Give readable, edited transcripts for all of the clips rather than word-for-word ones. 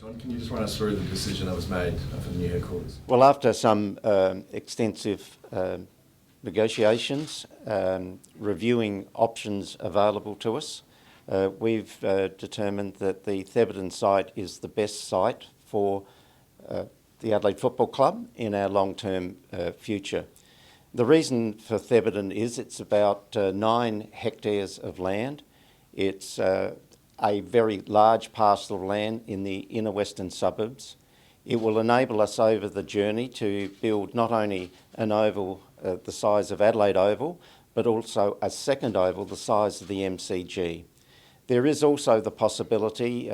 John, can you just run us through the decision that was made for the new headquarters? Well, after some extensive negotiations, reviewing options available to us, we've determined that the Thebarton site is the best site for the Adelaide Football Club in our long-term future. The reason for Thebarton is it's about 9 hectares of land. It's a very large parcel of land in the inner western suburbs. It will enable us over the journey to build not only an oval the size of Adelaide Oval, but also a second oval the size of the MCG. There is also the possibility,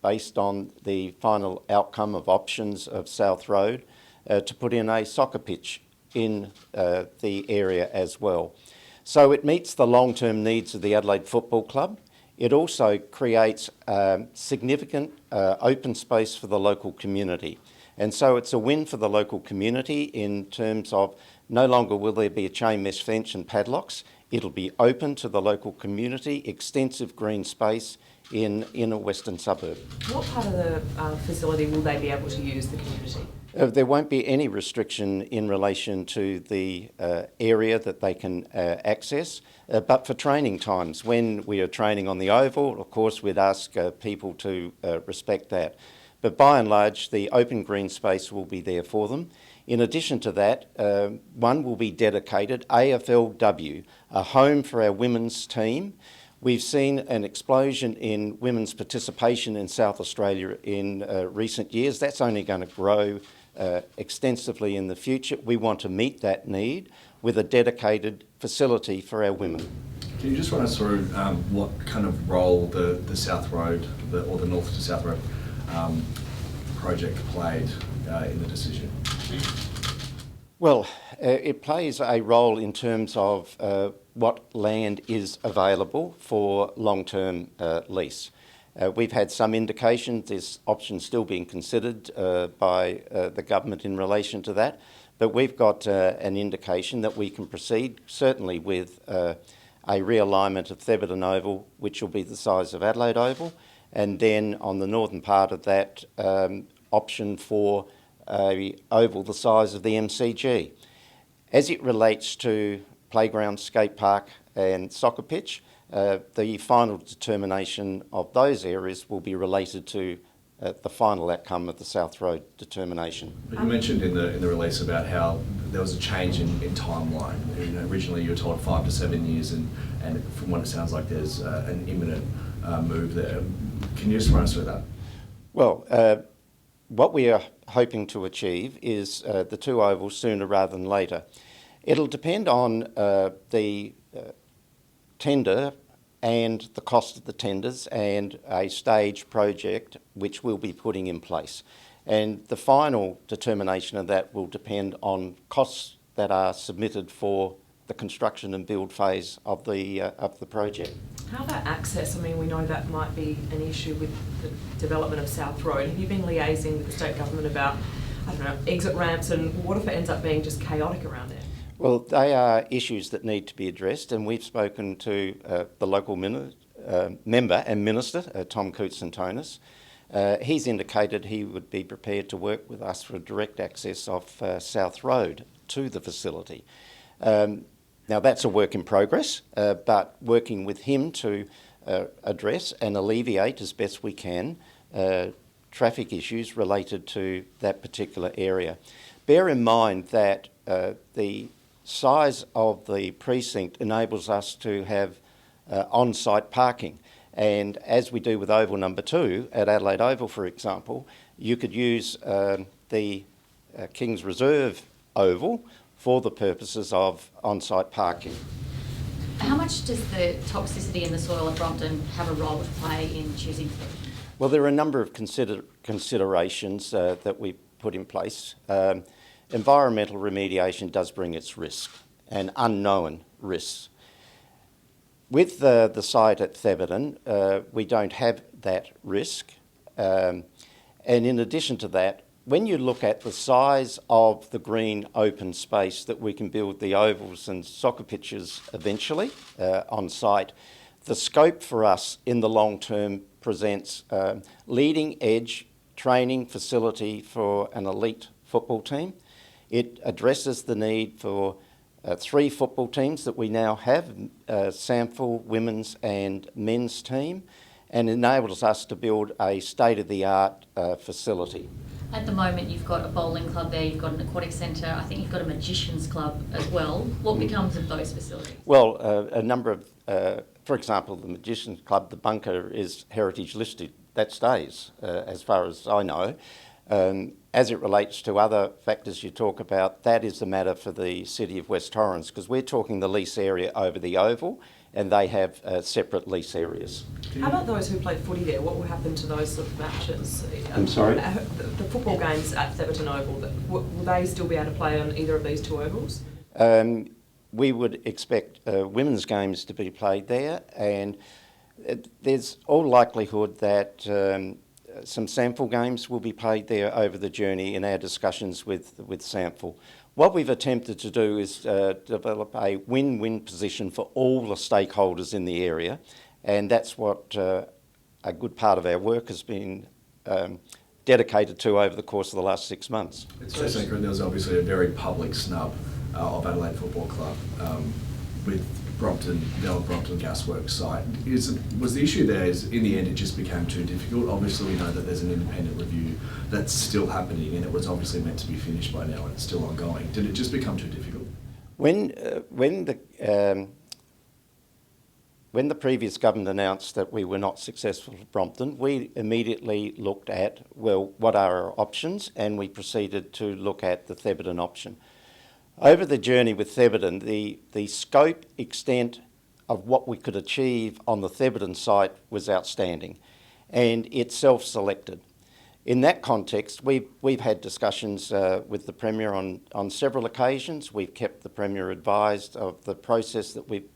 based on the final outcome of options of South Road, to put in a soccer pitch in the area as well. So it meets the long-term needs of the Adelaide Football Club. It also creates significant open space for the local community. And so it's a win for the local community in terms of no longer will there be a chain mesh fence and padlocks. It'll be open to the local community, extensive green space in a western suburb. What part of the facility will they be able to use, the community? There won't be any restriction in relation to the area that they can access, but for training times, when we are training on the oval, of course we'd ask people to respect that. But by and large, the open green space will be there for them. In addition to that, one will be dedicated, AFLW, a home for our women's team. We've seen an explosion in women's participation in South Australia in recent years. That's only going to grow extensively in the future. We want to meet that need with a dedicated facility for our women. Can you just run us through what kind of role the South Road, or the North to South Road project played in the decision? Well, it plays a role in terms of what land is available for long-term lease. We've had some indication this option still being considered by the government in relation to that, but we've got an indication that we can proceed certainly with a realignment of Thebarton Oval, which will be the size of Adelaide Oval, and then on the northern part of that, option for a oval the size of the MCG. As it relates to playground, skate park and soccer pitch, the final determination of those areas will be related to the final outcome of the South Road determination. But you mentioned in the release about how there was a change in timeline. You know, originally you were told 5 to 7 years, and from what it sounds like there's an imminent move there. Can you just run us through that? Well, what we are hoping to achieve is the 2 ovals sooner rather than later. It'll depend on the tender and the cost of the tenders and a stage project which we'll be putting in place. And the final determination of that will depend on costs that are submitted for the construction and build phase of the project. How about access? I mean, we know that might be an issue with the development of South Road. Have you been liaising with the state government about, I don't know, exit ramps, and what if it ends up being just chaotic around there? Well, they are issues that need to be addressed, and we've spoken to the local member and minister, Tom Koutsantonis. He's indicated he would be prepared to work with us for direct access of South Road to the facility. Now that's a work in progress, but working with him to address and alleviate as best we can traffic issues related to that particular area. Bear in mind that the size of the precinct enables us to have on-site parking, and as we do with Oval number 2 at Adelaide Oval, for example, you could use the King's Reserve Oval for the purposes of on-site parking. How much does the toxicity in the soil at Brompton have a role to play in choosing food? Well, there are a number of considerations that we put in place. Environmental remediation does bring its risk and unknown risks. With the site at Thebarton, we don't have that risk. And in addition to that, when you look at the size of the green open space that we can build the ovals and soccer pitches eventually on site, the scope for us in the long term presents leading edge training facility for an elite football team. It addresses the need for 3 football teams that we now have, SAMFL, women's and men's team, and enables us to build a state-of-the-art facility. At the moment, you've got a bowling club there, you've got an aquatic centre, I think you've got a magician's club as well. What becomes of those facilities? Well, a number of, for example, the magician's club, the bunker is heritage listed. That stays, as far as I know. As it relates to other factors you talk about, that is a matter for the City of West Torrens, because we're talking the lease area over the Oval, and they have separate lease areas. How about those who play footy there? What will happen to those sort of matches? I'm sorry? The football games at Thebarton Oval, will they still be able to play on either of these 2 ovals? We would expect women's games to be played there, and there's all likelihood that some SAMFL games will be played there over the journey in our discussions with SAMFL. What we've attempted to do is develop a win-win position for all the stakeholders in the area, and that's what a good part of our work has been dedicated to over the course of the last 6 months. It's so sacred. There was obviously a very public snub of Adelaide Football Club with Brompton, the old Brompton Gasworks site. Was the issue there is in the end it just became too difficult? Obviously we know that there's an independent review that's still happening, and it was obviously meant to be finished by now and it's still ongoing. Did it just become too difficult? When the previous government announced that we were not successful at Brompton, we immediately looked at, well, what are our options, and we proceeded to look at the Thebarton option. Over the journey with Thebarton, the scope, extent of what we could achieve on the Thebarton site was outstanding, and it self-selected. In that context, we've had discussions with the Premier on several occasions. We've kept the Premier advised of the process that we've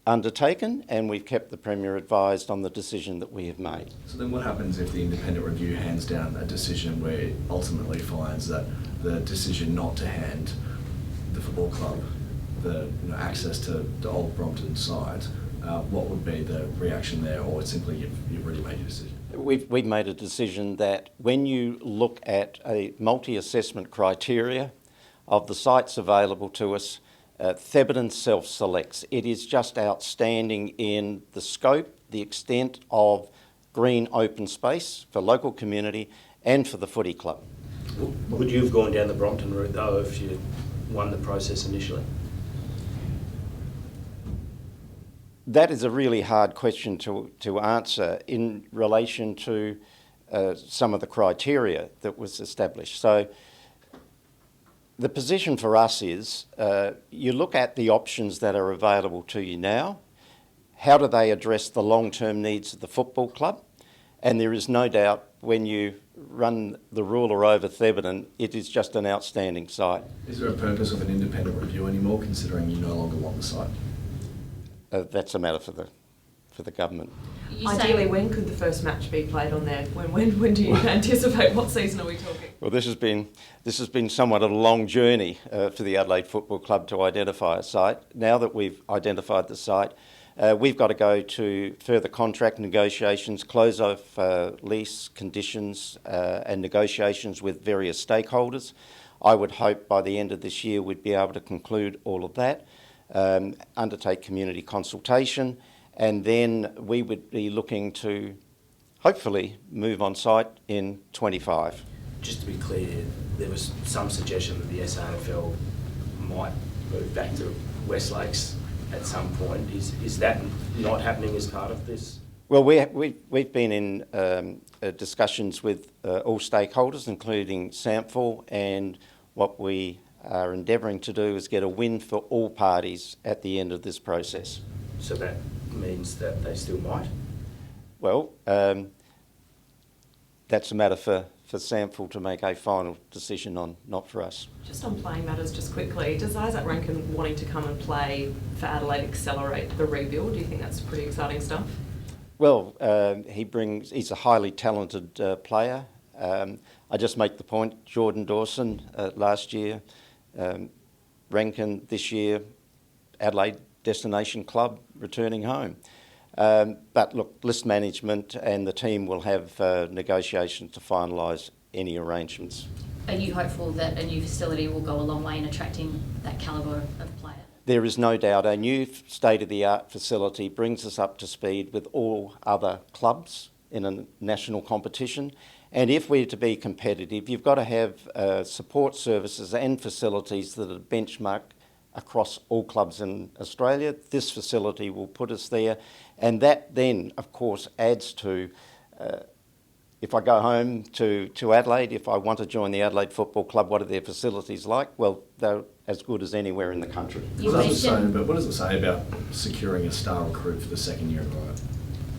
undertaken, and we've kept the Premier advised on the decision that we have made. So then what happens if the independent review hands down a decision where it ultimately finds that the decision not to hand the football club the access to the old Brompton site, what would be the reaction there, or simply you've already made your decision? We've made a decision that when you look at a multi-assessment criteria of the sites available to us, Thebarton self-selects. It is just outstanding in the scope, the extent of green open space for local community and for the footy club. Would you have gone down the Brompton route though if you won the process initially? That is a really hard question to answer in relation to some of the criteria that was established. So the position for us is you look at the options that are available to you now, how do they address the long-term needs of the football club? And there is no doubt when you run the ruler over Thebarton, it is just an outstanding site. Is there a purpose of an independent review anymore, considering you no longer want the site? That's a matter for the government. Ideally, when could the first match be played on there? When do you anticipate? What season are we talking? Well, this has been somewhat of a long journey for the Adelaide Football Club to identify a site. Now that we've identified the site, we've got to go to further contract negotiations, close off lease conditions and negotiations with various stakeholders. I would hope by the end of this year we'd be able to conclude all of that, undertake community consultation, and then we would be looking to hopefully move on site in 25. Just to be clear, there was some suggestion that the SANFL might move back to West Lakes at some point. Is that not happening as part of this? Well, we've been in discussions with all stakeholders, including SAMFL, and what we are endeavouring to do is get a win for all parties at the end of this process. So that means that they still might? Well, that's a matter for SAMFL to make a final decision on, not for us. Just on playing matters, just quickly, does Isaac Rankin wanting to come and play for Adelaide accelerate the rebuild? Do you think that's pretty exciting stuff? Well, he's a highly talented player. I just make the point, Jordan Dawson last year, Rankin this year, Adelaide Destination Club returning home. But look, list management and the team will have negotiations to finalise any arrangements. Are you hopeful that a new facility will go a long way in attracting that calibre of player? There is no doubt a new state-of-the-art facility brings us up to speed with all other clubs in a national competition. And if we're to be competitive, you've got to have support services and facilities that are benchmarked across all clubs in Australia. This facility will put us there. And that then, of course, adds to, if I go home to Adelaide, if I want to join the Adelaide Football Club, what are their facilities like? Well, they're as good as anywhere in the country. What does it say about securing a star recruit for the second year in a row?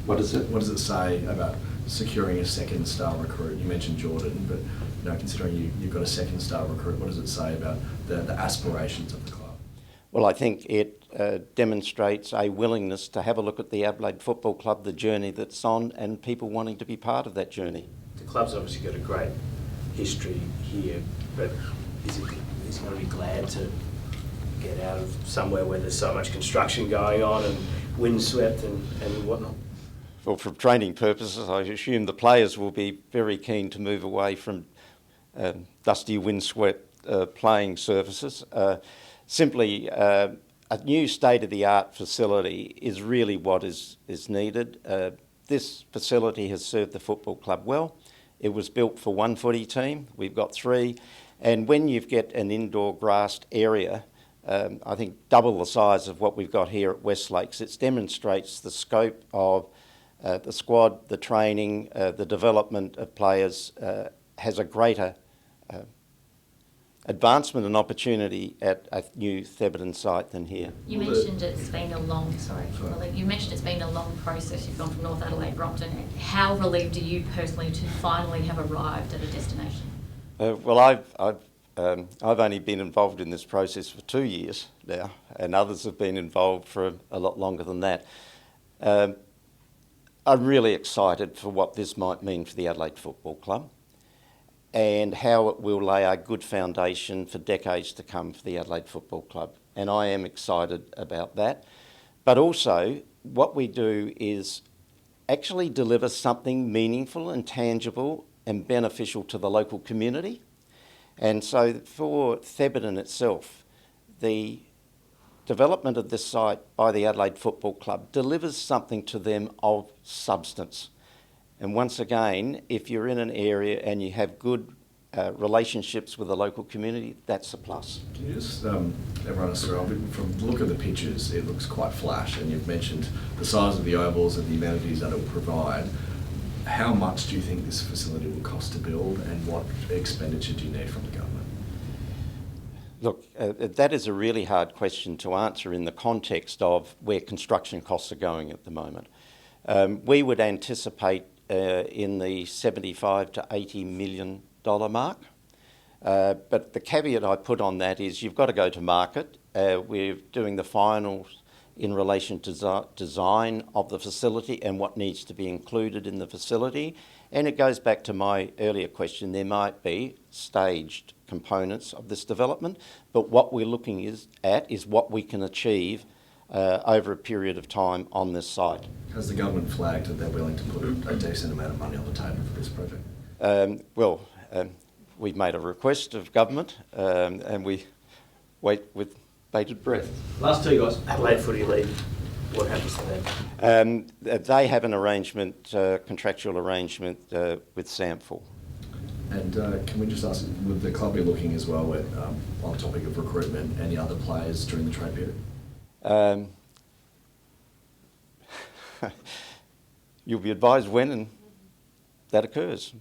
What is it? What does it say about securing a second star recruit? You mentioned Jordan, but considering you've got a second star recruit, what does it say about the aspirations of the club? Well, I think it demonstrates a willingness to have a look at the Adelaide Football Club, the journey that's on, and people wanting to be part of that journey. The club's obviously got a great history here, but is it going to be glad to get out of somewhere where there's so much construction going on and windswept and whatnot? Well, for training purposes, I assume the players will be very keen to move away from dusty, windswept playing surfaces. Simply, a new state-of-the-art facility is really what is needed. This facility has served the football club well. It was built for one footy team. We've got three. And when you get an indoor grassed area, I think double the size of what we've got here at West Lakes, it demonstrates the scope of the squad, the training, the development of players has a greater advancement and opportunity at a new Thebarton site than here. You mentioned it's been a long, you mentioned it's been a long process. You've gone from North Adelaide, Brompton. How relieved are you personally to finally have arrived at a destination? Well, I've only been involved in this process for 2 years now, and others have been involved for a lot longer than that. I'm really excited for what this might mean for the Adelaide Football Club and how it will lay a good foundation for decades to come for the Adelaide Football Club. And I am excited about that. But also, what we do is actually deliver something meaningful and tangible and beneficial to the local community. And so for Thebarton itself, the development of this site by the Adelaide Football Club delivers something to them of substance. And once again, if you're in an area and you have good relationships with the local community, that's a plus. Can you just run us through, from the look of the pictures, it looks quite flash, and you've mentioned the size of the ovals and the amenities that it will provide. How much do you think this facility will cost to build, and what expenditure do you need from the government? Look, that is a really hard question to answer in the context of where construction costs are going at the moment. We would anticipate in the $75 to $80 million mark. But the caveat I put on that is you've got to go to market. We're doing the finals in relation to design of the facility and what needs to be included in the facility. And it goes back to my earlier question, there might be staged components of this development, but what we're looking at is what we can achieve over a period of time on this site. Has the government flagged that they're willing to put a decent amount of money on the table for this project? We've made a request of government and we wait with bated breath. Last two guys, Adelaide Footy League, what happens to them? They have an arrangement, contractual arrangement with SAMFL. And can we just ask, would the club be looking as well at, on the topic of recruitment, any other players during the trade period? You'll be advised when and that occurs.